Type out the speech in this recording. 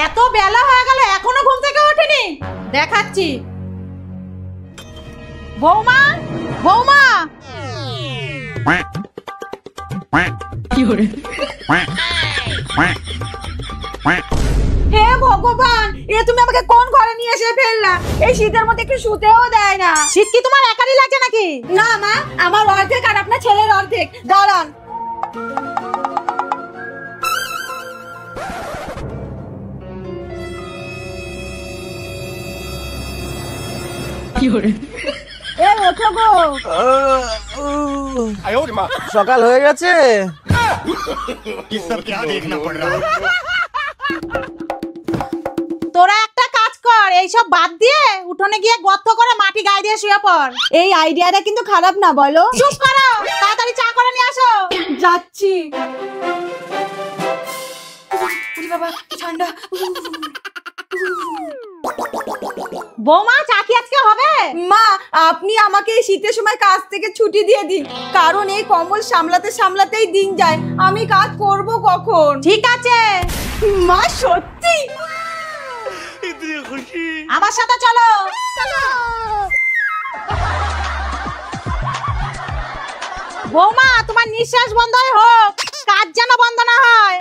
এত বেলা হয়ে গেল এখনো ঘুম থেকে ওঠেনি। দেখাচ্ছি। বৌমা, বৌমা। হে ভগবান, এ তুমি আমাকে কোন ঘরে নিয়ে এসে ফেললা? এই শীতের মধ্যে একটু শুতেও দেয় না। শীত কি তোমার একারই লাগছে নাকি? না মা, আমার অর্ধেক আর আপনার ছেলের অর্ধেক। দাঁড়ান। সকাল হয়ে গেছে। তোরা একটা কাজ কর, এইসব বাদ দিয়ে উঠোনে গিয়ে গর্ত করে মাটি গায়ে দিয়ে শুয়ে পড়। এই আইডিয়াটা কিন্তু খারাপ না, বলো? চুপ করো, তাড়াতাড়ি চা করে নিয়ে আসো। যাচ্ছি। বাবা ঠান্ডা। বৌমা, চা কি আজকে হবে? মা, আপনি আমাকে এই শীতের সময় কাজ থেকে ছুটি দিয়ে দিন, কারণ এই কম্বল সামলাতে সামলাতেই দিন যায়। আমি কাজ করব কখন? ঠিক আছে মা, সত্যি আমার সাথে চলো। বৌমা, তোমার নিঃশ্বাস বন্ধ হোক, কাজ যেন বন্ধ না হয়।